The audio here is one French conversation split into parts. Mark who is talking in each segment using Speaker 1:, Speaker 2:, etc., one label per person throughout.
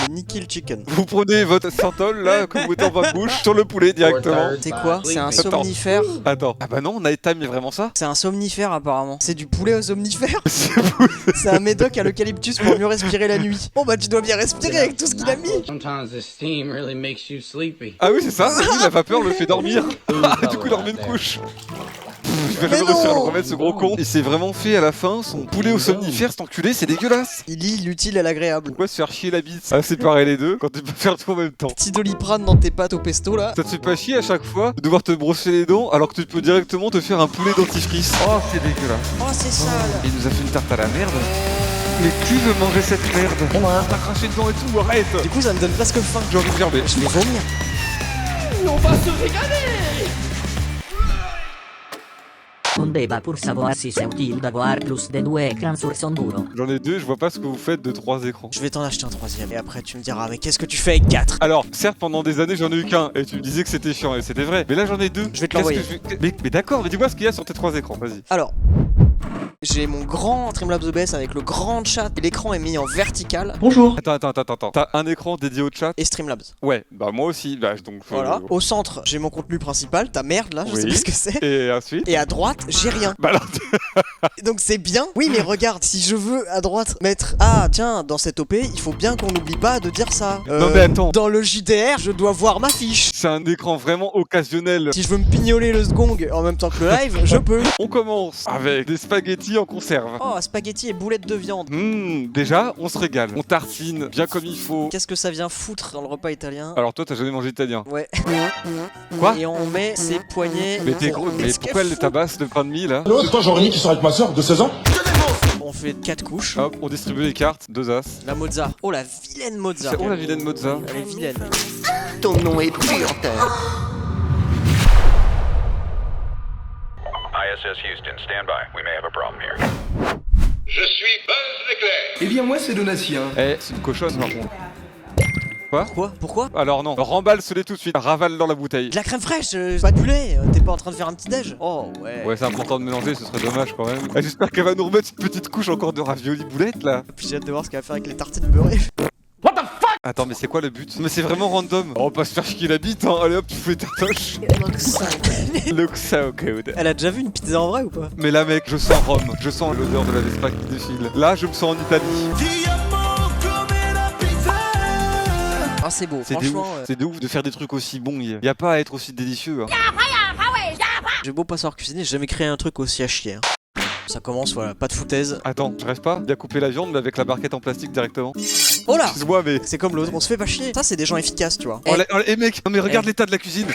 Speaker 1: le Nickel Chicken.
Speaker 2: Vous prenez votre synthol là, que vous mettez en votre bouche, sur le poulet directement.
Speaker 1: C'est quoi? C'est un
Speaker 2: Attends.
Speaker 1: somnifère.
Speaker 2: Attends. Ah bah non, Night Time, mais vraiment ça?
Speaker 1: C'est un somnifère apparemment. C'est du poulet au somnifère.
Speaker 2: C'est vous.
Speaker 1: C'est un médoc à l'eucalyptus pour mieux respirer la nuit. Oh bah tu dois bien respirer avec tout ce qu'il a mis.
Speaker 3: Sometimes the steam really makes you sleepy.
Speaker 2: Ah oui, c'est ça. Oui, la vapeur le fait dormir. Du coup, il en remet une couche. Je vais
Speaker 1: Mais
Speaker 2: jamais réussir à le
Speaker 1: non.
Speaker 2: remettre, ce gros con. Il s'est vraiment fait à la fin son poulet au somnifère, cet enculé, c'est dégueulasse.
Speaker 1: Il lie l'utile à l'agréable.
Speaker 2: Pourquoi se faire chier la bite à séparer les deux quand tu peux faire tout en même temps?
Speaker 1: Petit Doliprane dans tes pâtes au pesto là.
Speaker 2: Ça te fait pas chier à chaque fois de devoir te brosser les dents alors que tu peux directement te faire un poulet dentifrice? Oh, c'est dégueulasse.
Speaker 1: Oh c'est sale.
Speaker 2: Il nous a fait une tarte à la merde. Mais qui veut manger cette merde? T'as craché dedans et tout, arrête.
Speaker 1: Du coup ça me donne presque faim.
Speaker 2: J'ai envie de gerber.
Speaker 1: Je vais vomir.
Speaker 4: On débat pour savoir si c'est utile d'avoir plus de 2 écrans sur son bureau.
Speaker 2: J'en ai 2, je vois pas ce que vous faites de 3 écrans.
Speaker 1: Je vais t'en acheter un troisième et après tu me diras mais qu'est-ce que tu fais avec 4?
Speaker 2: Alors, certes, pendant des années, j'en ai eu qu'un, et tu me disais que c'était chiant, et c'était vrai. Mais là, j'en ai 2.
Speaker 1: Je vais te l'envoyer.
Speaker 2: Mais d'accord, mais dis-moi ce qu'il y a sur tes 3 écrans, vas-y.
Speaker 1: Alors, j'ai mon grand Streamlabs OBS avec le grand chat et l'écran est mis en vertical.
Speaker 5: Bonjour.
Speaker 2: Attends. T'as un écran dédié au chat?
Speaker 1: Et Streamlabs.
Speaker 2: Ouais, bah moi aussi, bah donc...
Speaker 1: Voilà. Au centre, j'ai mon contenu principal, ta merde là, je sais
Speaker 2: Oui.
Speaker 1: pas ce que c'est.
Speaker 2: Et ensuite?
Speaker 1: Et à droite, j'ai rien.
Speaker 2: Bah alors...
Speaker 1: Donc c'est bien. Oui, mais regarde, si je veux à droite mettre ah tiens, dans cette OP, il faut bien qu'on n'oublie pas de dire ça.
Speaker 2: Non mais attends.
Speaker 1: Dans le JDR, je dois voir ma fiche.
Speaker 2: C'est un écran vraiment occasionnel.
Speaker 1: Si je veux me pignoler le gong en même temps que le live, je peux.
Speaker 2: On commence avec des spaghettis en conserve.
Speaker 1: Oh, spaghetti et boulettes de viande.
Speaker 2: Déjà, on se régale. On tartine bien comme il faut.
Speaker 1: Qu'est-ce que ça vient foutre dans le repas italien?
Speaker 2: Alors toi, t'as jamais mangé italien?
Speaker 1: Ouais.
Speaker 2: Quoi?
Speaker 1: Et on met ses poignets.
Speaker 2: Mais t'es gros, mais
Speaker 1: Qu'est-ce
Speaker 2: pourquoi
Speaker 1: qu'elle
Speaker 2: elle tabasse le pain de mie là?
Speaker 5: C'est toi Jean-Rémy qui sort avec ma soeur de 16 ans?
Speaker 1: On fait 4 couches.
Speaker 2: Hop, on distribue les cartes, 2 as.
Speaker 1: La mozza. Oh la vilaine mozza.
Speaker 2: C'est oh la vilaine mozza.
Speaker 1: Elle est vilaine.
Speaker 6: Ton nom est puanteur.
Speaker 7: ISS Houston, stand by. We may have a problem here.
Speaker 8: Je suis Buzz l'éclair.
Speaker 5: Eh bien moi c'est Donatien.
Speaker 2: Eh, c'est une cochonne par contre. Quoi?
Speaker 1: Pourquoi?
Speaker 2: Alors non, remballe-les tout de suite, ravale dans la bouteille.
Speaker 1: De la crème fraîche, pas du lait. T'es pas en train de faire un petit déj? Oh ouais.
Speaker 2: Ouais, c'est important de mélanger, ce serait dommage quand même. Eh, j'espère qu'elle va nous remettre une petite couche encore de ravioli boulettes là.
Speaker 1: Puis j'ai hâte de voir ce qu'elle va faire avec les tartines beurrées.
Speaker 2: Attends, mais c'est quoi le but? Mais c'est vraiment random. On va pas se faire chier la bite, hein. Allez hop, tu fais ta toche. Look so good.
Speaker 1: Elle a déjà vu une pizza en vrai ou pas?
Speaker 2: Mais là, mec, je sens Rome. Je sens l'odeur de la Vespa qui défile. Là, je me sens en Italie.
Speaker 1: Ah c'est beau,
Speaker 2: C'est de
Speaker 1: franchement.
Speaker 2: ouf. C'est de ouf de faire des trucs aussi bons. Y a pas à être aussi délicieux. Hein.
Speaker 1: J'ai beau pas savoir cuisiner, j'ai jamais créé un truc aussi à chier. Hein. Ça commence, voilà, pas de foutaise.
Speaker 2: Attends, je reste pas bien couper la viande mais avec la barquette en plastique directement.
Speaker 1: Oh là!
Speaker 2: Excuse-moi, mais.
Speaker 1: C'est comme l'autre, on se fait pas chier. Ça, c'est des gens efficaces, tu vois.
Speaker 2: Eh mec, non mais regarde l'état de la cuisine.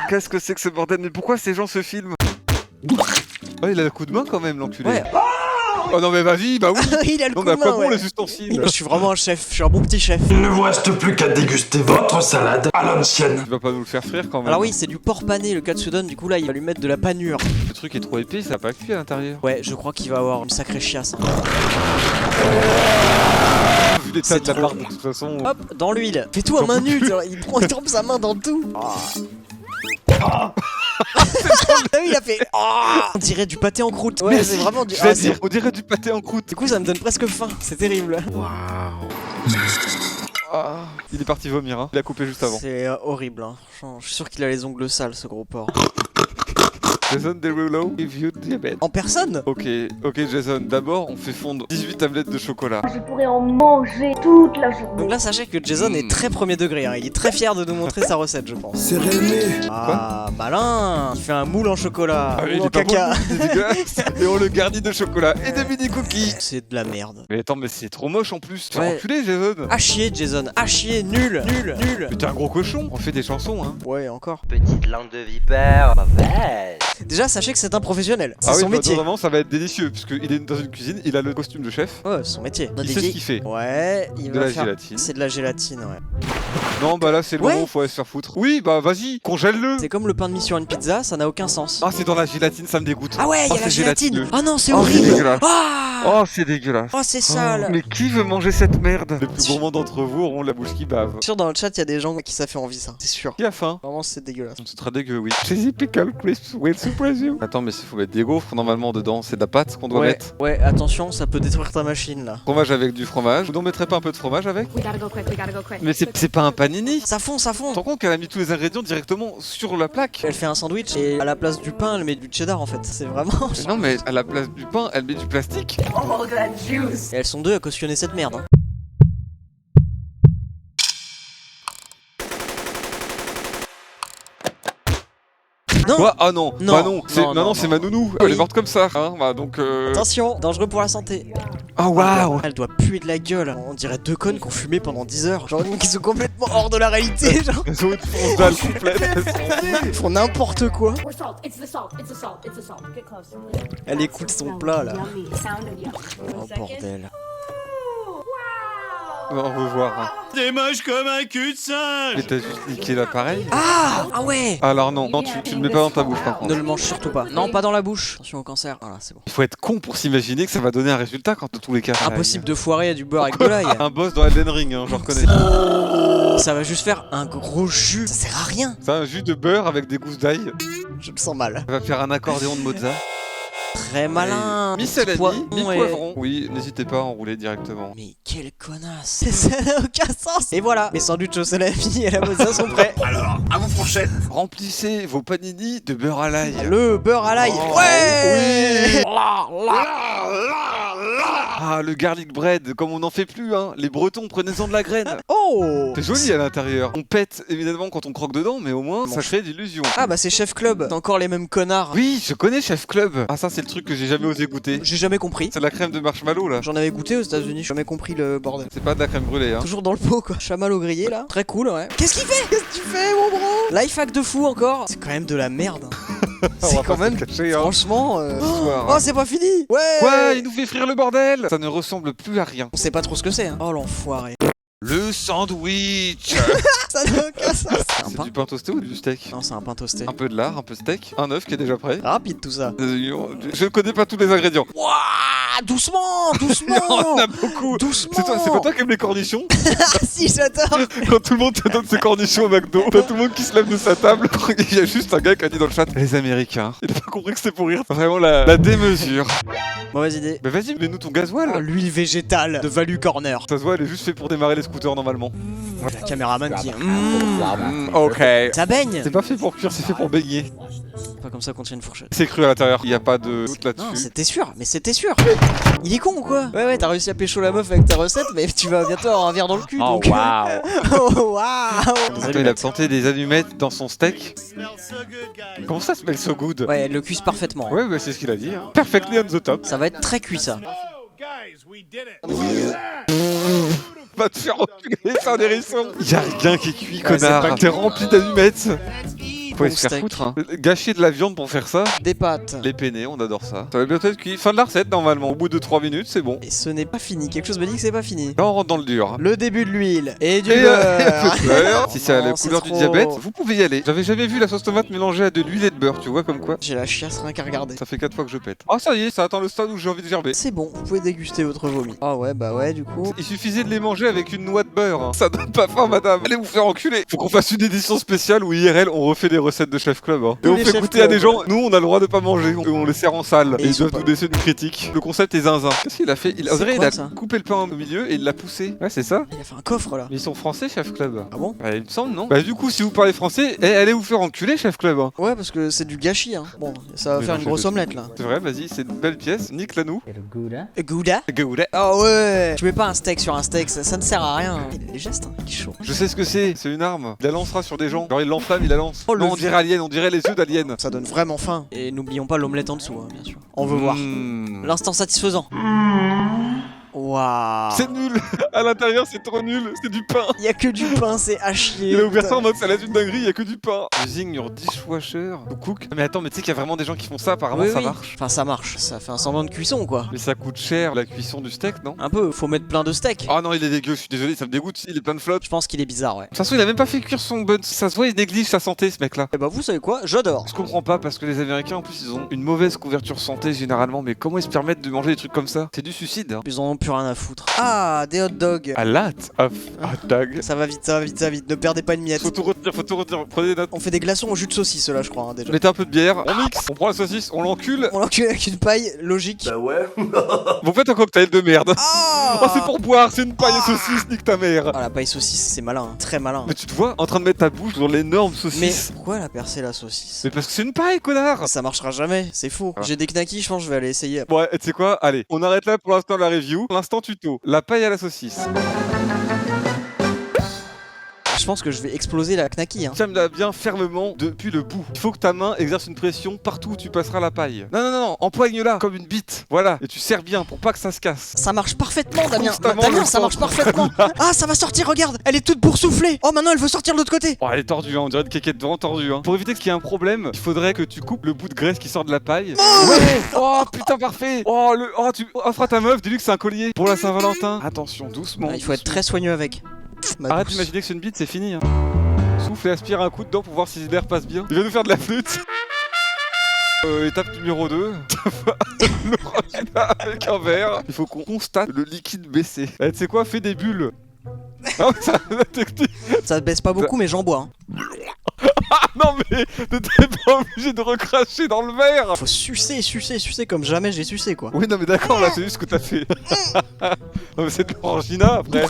Speaker 2: Qu'est-ce que c'est que ce bordel? Mais pourquoi ces gens se filment? Oh, il a le coup de main quand même, l'enculé.
Speaker 1: Ouais.
Speaker 2: Oh non mais vas-y, bah oui.
Speaker 1: Il a le
Speaker 2: Non
Speaker 1: coup
Speaker 2: mais à
Speaker 1: de
Speaker 2: quoi
Speaker 1: main,
Speaker 2: bon
Speaker 1: ouais.
Speaker 2: les ustensiles?
Speaker 1: Je suis vraiment un chef, je suis un bon petit chef.
Speaker 8: Il ne vous reste plus qu'à déguster votre salade à l'ancienne.
Speaker 2: Tu vas pas nous le faire frire quand même.
Speaker 1: Alors oui, c'est du porc pané, le katsudon, du coup là, il va lui mettre de la panure.
Speaker 2: Le truc est trop épais, ça a pas cuit à l'intérieur.
Speaker 1: Ouais, je crois qu'il va avoir une sacrée chiasse. Hein.
Speaker 2: Vu l'état
Speaker 1: C'est
Speaker 2: de la
Speaker 1: trop.
Speaker 2: barbe de toute façon.
Speaker 1: Hop, dans l'huile. Fais tout à main nue, genre, il trempe sa main dans tout. Ah oui, il a fait. Ah on dirait du pâté en croûte. Ouais, c'est vraiment du.
Speaker 2: Je vais
Speaker 1: Ah,
Speaker 2: dire, on dirait du pâté en croûte.
Speaker 1: du coup, ça me donne presque faim. C'est terrible.
Speaker 2: Ah, il est parti vomir, hein. Il a coupé juste avant.
Speaker 1: C'est horrible. Hein. Franchement, je suis sûr qu'il a les ongles sales, ce gros porc.
Speaker 2: Jason Derulo, give you diabète.
Speaker 1: En personne?
Speaker 2: Ok, Jason, d'abord on fait fondre 18 tablettes de chocolat.
Speaker 9: Je pourrais en manger toute la journée.
Speaker 1: Donc là, sachez que Jason est très premier degré. Hein. Il est très fier de nous montrer sa recette, je pense.
Speaker 5: C'est Rémi.
Speaker 1: Ah, malin. Il fait un moule en chocolat.
Speaker 2: Ah,
Speaker 1: Moule
Speaker 2: il
Speaker 1: en
Speaker 2: est pas
Speaker 1: caca.
Speaker 2: bon, c'est dégueulasse. Et on le garnit de chocolat et de mini cookies.
Speaker 1: C'est de la merde.
Speaker 2: Mais attends, mais c'est trop moche en plus. T'es
Speaker 1: Ouais.
Speaker 2: enculé, Jason.
Speaker 1: À chier, Jason. À chier. Nul.
Speaker 2: Mais t'es un gros cochon. On fait des chansons, hein.
Speaker 1: Ouais, encore.
Speaker 6: Petite langue de vipère, mauvaise.
Speaker 1: Déjà, sachez que c'est un professionnel. C'est
Speaker 2: Ah oui,
Speaker 1: son
Speaker 2: bah,
Speaker 1: métier.
Speaker 2: vraiment, ça va être délicieux puisqu'il est dans une cuisine, il a le costume de chef.
Speaker 1: Ouais, c'est son métier.
Speaker 2: Il sait ce qu'il fait.
Speaker 1: Ouais, il
Speaker 2: De
Speaker 1: va
Speaker 2: la
Speaker 1: faire.
Speaker 2: gélatine.
Speaker 1: C'est de la gélatine, ouais.
Speaker 2: Non, bah là, c'est le
Speaker 1: Ouais.
Speaker 2: moment où faut aller se faire foutre. Oui, bah vas-y, congèle-le.
Speaker 1: C'est comme le pain de mie sur une pizza, ça n'a aucun sens.
Speaker 2: Ah, c'est dans la gélatine, ça me dégoûte.
Speaker 1: Ah ouais, il y
Speaker 2: Oh,
Speaker 1: a la
Speaker 2: c'est
Speaker 1: gélatine.
Speaker 2: gélatineux.
Speaker 1: Oh non, c'est
Speaker 2: Oh, c'est
Speaker 1: horrible.
Speaker 2: dégueulasse.
Speaker 1: Ah
Speaker 2: Oh, c'est dégueulasse.
Speaker 1: Oh, c'est sale.
Speaker 2: Mais qui veut manger cette merde? Les plus gourmands d'entre vous auront la bouche qui bave.
Speaker 1: Sûr, dans le chat, il y a des gens qui ça fait envie, ça. C'est sûr.
Speaker 2: Qui a faim?
Speaker 1: Vraiment, c'est dégueulasse.
Speaker 2: C'est très dégueu, oui. Cheesy pickle crisps with suppression. Attends, mais il faut mettre des gaufres normalement dedans. C'est de la pâte qu'on doit mettre.
Speaker 1: Ouais, attention, ça peut détruire ta machine là.
Speaker 2: Fromage avec du fromage. Vous n'en mettrez pas un peu de fromage avec? Mais c'est pas un panini.
Speaker 1: Ça fond, ça fond.
Speaker 2: Tu te rends compte qu'elle a mis tous les ingrédients directement sur la plaque?
Speaker 1: Elle fait un sandwich et à la place du pain, elle met du cheddar en fait. C'est vraiment.
Speaker 2: Non, mais à la place du pain, elle met du plastique.
Speaker 1: Et elles sont deux à cautionner cette merde. Hein. Non.
Speaker 2: Quoi? Ah non,
Speaker 1: Non.
Speaker 2: bah non, c'est
Speaker 1: Non, non,
Speaker 2: c'est
Speaker 1: non.
Speaker 2: ma nounou.
Speaker 1: Oui.
Speaker 2: Elle est morte comme ça. Hein, bah donc.
Speaker 1: Attention, dangereux pour la santé.
Speaker 2: Oh waouh!
Speaker 1: Elle doit puer de la gueule. On dirait deux connes qui ont fumé pendant 10 heures. Genre qui sont complètement hors de la réalité. Genre
Speaker 2: Elles ont une fonce dalle complète.
Speaker 1: ils font n'importe quoi. Elle écoute son plat là. Oh bordel.
Speaker 2: Au revoir.
Speaker 10: T'es moche comme un cul de singe.
Speaker 2: Mais t'as juste niqué l'appareil?
Speaker 1: Ah ouais.
Speaker 2: Alors non, tu le mets pas dans ta bouche par contre.
Speaker 1: Ne le mange surtout pas. Non, pas dans la bouche. Attention au cancer. Voilà, c'est bon.
Speaker 2: Il faut être con pour s'imaginer que ça va donner un résultat quand dans tous les cas.
Speaker 1: Impossible de foirer à du beurre avec de l'ail.
Speaker 2: Un boss dans Elden Ring, hein, je reconnais.
Speaker 1: Ça va juste faire un gros jus. Ça sert à rien.
Speaker 2: C'est un jus de beurre avec des gousses d'ail.
Speaker 1: Je me sens mal.
Speaker 2: Ça va faire un accordéon de Mozart.
Speaker 1: Très malin.
Speaker 2: Mi-salami,
Speaker 1: Ouais.
Speaker 2: mi-poivron. Oui, n'hésitez pas à enrouler directement.
Speaker 1: Mais quelle connasse. Ça n'a aucun sens. Et voilà, mes sandwichs au salami et la mozza sont prêts.
Speaker 5: Alors, à vos fourchettes.
Speaker 2: Remplissez vos panini de beurre à l'ail.
Speaker 1: Le beurre à l'ail.
Speaker 2: Oh,
Speaker 1: Ouais.
Speaker 2: Ah, le garlic bread, comme on n'en fait plus, hein. Les Bretons, prenez-en de la graine.
Speaker 1: Oh.
Speaker 2: C'est joli à l'intérieur. On pète évidemment quand on croque dedans, mais au moins ça crée d'illusions.
Speaker 1: Ah bah c'est Chef Club. C'est encore les mêmes connards.
Speaker 2: Oui, je connais Chef Club. Ah, ça c'est le truc que j'ai jamais osé goûter.
Speaker 1: J'ai jamais compris.
Speaker 2: C'est la crème de marshmallow là.
Speaker 1: J'en avais goûté aux États-Unis. J'ai jamais compris le bordel.
Speaker 2: C'est pas de la crème brûlée, hein.
Speaker 1: Toujours dans le pot quoi. Chamallow grillé là. Très cool ouais. Qu'est-ce qu'il fait? Qu'est-ce que tu fais mon bro? Life hack de fou encore. C'est quand même de la merde. C'est quand même.
Speaker 2: Caché, hein.
Speaker 1: Franchement.
Speaker 2: Soir,
Speaker 1: Oh
Speaker 2: hein.
Speaker 1: c'est pas fini. Ouais.
Speaker 2: Quoi? Il nous fait frire le bordel. Ça ne ressemble plus à rien.
Speaker 1: On sait pas trop ce que c'est. Hein. Oh l'enfoiré.
Speaker 2: Le sandwich.
Speaker 1: Ça n'a aucun sens. C'est un
Speaker 2: C'est
Speaker 1: pain?
Speaker 2: du pain toasté ou du steak?
Speaker 1: Non c'est un pain toasté.
Speaker 2: Un peu de lard, un peu de steak, un œuf qui est déjà prêt.
Speaker 1: Rapide tout ça.
Speaker 2: Je ne connais pas tous les ingrédients.
Speaker 1: Ouah, doucement, doucement.
Speaker 2: On en a beaucoup.
Speaker 1: Doucement.
Speaker 2: C'est pas toi qui aimes les cornichons?
Speaker 1: Ah si j'adore.
Speaker 2: Quand tout le monde te donne ses cornichons au McDo, t'as tout le monde qui se lève de sa table. Il y a juste un gars qui a dit dans le chat, les Américains. Il a pas compris que c'était pour rire. Vraiment la démesure.
Speaker 1: Mauvaise idée.
Speaker 2: Bah vas-y, mets-nous ton
Speaker 1: Oh,
Speaker 2: gasoil.
Speaker 1: l'huile végétale de Value Corner.
Speaker 2: Ça se voit, elle est juste fait pour démarrer les scooters normalement.
Speaker 1: La caméraman qui.
Speaker 2: Ok.
Speaker 1: Ça baigne.
Speaker 2: C'est pas fait pour cuire, c'est fait pour baigner.
Speaker 1: Pas comme ça qu'on tient une fourchette.
Speaker 2: C'est cru à l'intérieur, il y a pas de doute
Speaker 1: Non,
Speaker 2: là-dessus.
Speaker 1: c'était sûr, mais c'était sûr. Il est con ou quoi? Ouais, t'as réussi à pécho la meuf avec ta recette, mais tu vas bientôt avoir un verre dans le cul.
Speaker 2: Oh
Speaker 1: donc...
Speaker 2: waouh.
Speaker 1: Oh waouh.
Speaker 2: Il a planté des allumettes dans son steak. Comment ça smell so good?
Speaker 1: Ouais, elle le cuise parfaitement.
Speaker 2: Ouais, bah c'est ce qu'il a dit. Hein. Perfectly on the top.
Speaker 1: Ça va être très cuit ça.
Speaker 2: Va te faire enculer, c'est un hérisson. Y'a rien qui est cuit,
Speaker 1: Ouais, c'est
Speaker 2: connard.
Speaker 1: pas
Speaker 2: T'es rempli d'allumettes. Faut
Speaker 1: Bon
Speaker 2: se faire
Speaker 1: steak.
Speaker 2: foutre, hein. Gâcher de la viande pour faire ça.
Speaker 1: Des pâtes.
Speaker 2: Les penne, on adore ça. Ça va bientôt être cuit. Fin de la recette normalement. Au bout de 3 minutes, c'est bon.
Speaker 1: Et ce n'est pas fini. Quelque chose me dit que c'est pas fini.
Speaker 2: Là, on rentre dans le dur.
Speaker 1: Le début de l'huile et du
Speaker 2: Et
Speaker 1: beurre.
Speaker 2: peu de beurre. Si c'est à la
Speaker 1: Non, c'est
Speaker 2: couleur du
Speaker 1: trop.
Speaker 2: diabète, vous pouvez y aller. J'avais jamais vu la sauce tomate mélangée à de l'huile et de beurre, tu vois comme quoi.
Speaker 1: J'ai la chiasse rien qu'à regarder.
Speaker 2: Ça fait 4 fois que je pète. Ah ça y est, ça atteint le stade où j'ai envie de gerber.
Speaker 1: C'est bon, vous pouvez déguster votre vomi. Ah ouais, bah ouais, du coup.
Speaker 2: Il suffisait de les manger avec une noix de beurre. Hein. Ça donne pas faim, madame. Allez vous faire enculer. Faut qu'on fasse une édition spéciale où IRL on refait des recettes de Chef Club. Hein. Et
Speaker 1: Tous
Speaker 2: on
Speaker 1: les
Speaker 2: fait
Speaker 1: Chef
Speaker 2: goûter à
Speaker 1: Club.
Speaker 2: des gens. Nous, on a le droit de pas manger. On les sert en salle.
Speaker 1: Et
Speaker 2: Et
Speaker 1: ils
Speaker 2: ils
Speaker 1: sont
Speaker 2: doivent
Speaker 1: pas-
Speaker 2: nous laisser une critique. Le concept est zinzin. Qu'est-ce qu'il a fait? On dirait
Speaker 1: quoi,
Speaker 2: il a
Speaker 1: ça
Speaker 2: coupé le pain au milieu et il l'a poussé. Ouais, c'est ça.
Speaker 1: Il a fait un coffre là.
Speaker 2: Mais ils sont français, Chef Club.
Speaker 1: Ah bon?
Speaker 2: Bah, il me semble, non? Bah, du coup, si vous parlez français, allez vous faire enculer, Chef Club. Hein.
Speaker 1: Ouais, parce que c'est du gâchis, hein. Bon, ça va
Speaker 2: Mais
Speaker 1: faire
Speaker 2: non,
Speaker 1: une grosse
Speaker 2: c'est-
Speaker 1: omelette là.
Speaker 2: C'est vrai, vas-y, c'est une belle pièce. Nique-la nous.
Speaker 1: Gouda?
Speaker 2: Gouda.
Speaker 1: Ah ouais. Tu mets pas un steak sur un steak, ça ne sert à rien. Il a les gestes, hein. Il est chaud.
Speaker 2: Je sais ce que c'est une arme. Il la lancera sur des gens. Genre, il l'enflamme, il la lance.
Speaker 1: Oh, le
Speaker 2: non, on
Speaker 1: vieux.
Speaker 2: dirait Alien, on dirait les yeux d'Alien.
Speaker 1: Ça donne vraiment faim. Et n'oublions pas l'omelette en dessous, hein, bien sûr. On veut voir.
Speaker 2: Mmh.
Speaker 1: L'instant satisfaisant. Waouh.
Speaker 2: C'est nul. À l'intérieur, c'est trop nul. C'est du pain.
Speaker 1: Il y a que du pain, c'est à chier.
Speaker 2: Il a ouvert ça en mode salade une dinguerie, il y a que du pain. Using your dishwasher ou cook. Mais attends, mais tu sais qu'il y a vraiment des gens qui font ça, apparemment
Speaker 1: Oui,
Speaker 2: ça
Speaker 1: oui.
Speaker 2: marche.
Speaker 1: Enfin, ça marche. Ça fait un semblant de cuisson, quoi.
Speaker 2: Mais ça coûte cher la cuisson du steak, non?
Speaker 1: Un peu, faut mettre plein de steaks.
Speaker 2: Oh non, il est dégueu, je suis désolé, ça me dégoûte, il est plein de flotte.
Speaker 1: Je pense qu'il est bizarre, ouais.
Speaker 2: De toute façon, il a même pas fait cuire son bun. Ça se voit, il néglige sa santé, ce mec-là.
Speaker 1: Et bah, vous savez quoi? J'adore.
Speaker 2: Je comprends pas parce que les Américains en plus ils ont une mauvaise couverture santé généralement, mais comment ils se permettent de manger des trucs comme ça? C'est du suicide. Hein.
Speaker 1: Ils en ont plus rien rien à foutre. Ah, des hot dogs.
Speaker 2: A lot of hot dog.
Speaker 1: Ça va vite, ça va vite, ça va vite. Ne perdez pas une miette.
Speaker 2: Faut tout retenir. Prenez des notes.
Speaker 1: On fait des glaçons au jus de saucisse là, je crois, hein, déjà.
Speaker 2: Mettez un peu de bière, on mixe, on prend la saucisse, on l'encule.
Speaker 1: On l'encule avec une paille, logique.
Speaker 8: Bah ouais.
Speaker 2: Vous faites un cocktail de merde.
Speaker 1: Ah
Speaker 2: Oh, c'est pour boire, c'est une paille à saucisse, nique ta mère.
Speaker 1: Ah, la paille saucisse, c'est malin, hein. Très malin.
Speaker 2: Mais tu te vois en train de mettre ta bouche dans l'énorme
Speaker 1: Mais
Speaker 2: saucisse.
Speaker 1: pourquoi elle a percé la saucisse?
Speaker 2: Mais parce que c'est une paille, connard.
Speaker 1: Ça marchera jamais, c'est faux.
Speaker 2: Ah.
Speaker 1: J'ai des knackis, je pense que je vais aller essayer.
Speaker 2: Ouais, et tu sais quoi? Allez, on arrête là pour l'instant la review. L'instant tuto. La paille à la saucisse.
Speaker 1: Je pense que je vais exploser la knacky, hein.
Speaker 2: Tiens-la bien fermement depuis le bout. Il faut que ta main exerce une pression partout où tu passeras la paille. Non, empoigne-la comme une bite. Voilà, et tu serres bien pour pas que ça se casse.
Speaker 1: Ça marche parfaitement, Damien.
Speaker 2: Constamment
Speaker 1: Damien,
Speaker 2: le
Speaker 1: ça marche
Speaker 2: centre.
Speaker 1: parfaitement. Ah, ça va sortir, regarde. Elle est toute boursouflée. Oh, maintenant elle veut sortir de l'autre côté.
Speaker 2: Oh, elle est tordue, hein. On dirait une quéquette devant tordue. Hein. Pour éviter qu'il y ait un problème, il faudrait que tu coupes le bout de graisse qui sort de la paille. Ouais. Oh putain, parfait. Tu offres à ta meuf, dis-lui que c'est un collier pour la Saint-Valentin. Attention, doucement.
Speaker 1: Ah, il faut être très soigneux avec. Ma
Speaker 2: Arrête
Speaker 1: douce.
Speaker 2: d'imaginer que c'est une bite, c'est fini. Hein. Souffle et aspire un coup dedans pour voir si l'air passe bien. Il va nous faire de la flûte. Étape numéro 2. L'orangina avec un verre. Il faut qu'on constate le liquide baisser. Tu sais quoi, fais des bulles. Ah, ça, la technique.
Speaker 1: Ça baisse pas beaucoup, mais j'en bois. Hein.
Speaker 2: Ah non, mais t'es pas obligé de recracher dans le verre.
Speaker 1: Faut sucer comme jamais j'ai sucé, quoi.
Speaker 2: Oui, non, mais d'accord, là, c'est juste ce que t'as fait. Non, mais c'est de l'orangina après.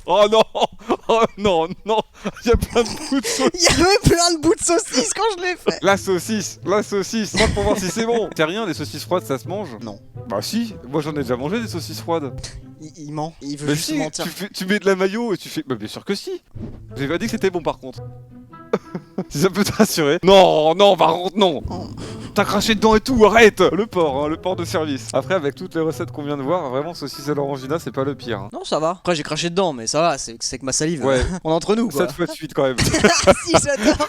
Speaker 2: Oh non. Oh non. Il y a plein de bouts de saucisse.
Speaker 1: Il y avait plein de bouts de saucisse quand je l'ai fait.
Speaker 2: La saucisse. Moi, pour voir si c'est bon. C'est rien, les saucisses froides, ça se mange?
Speaker 1: Non.
Speaker 2: Bah si, moi j'en ai déjà mangé des saucisses froides.
Speaker 1: Il ment. Il veut
Speaker 2: Mais
Speaker 1: juste
Speaker 2: si,
Speaker 1: mentir.
Speaker 2: tu mets de la mayo et tu fais... Bah bien sûr que si. J'ai pas dit que c'était bon par contre. Si ça peut te rassurer. Non, par contre non.
Speaker 1: Oh.
Speaker 2: T'as craché dedans et tout, arrête. Le porc de service. Après avec toutes les recettes qu'on vient de voir, vraiment saucisse à l'orangina c'est pas le pire. Hein.
Speaker 1: Non, ça va. Après, j'ai craché dedans, mais ça va, c'est que ma salive.
Speaker 2: Ouais.
Speaker 1: On est entre nous, quoi.
Speaker 2: 7 fois de suite quand même.
Speaker 1: Si, j'adore.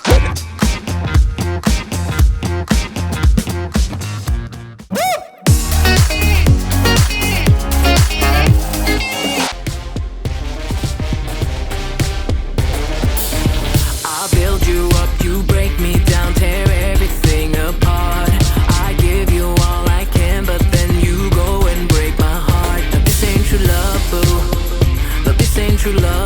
Speaker 11: True love.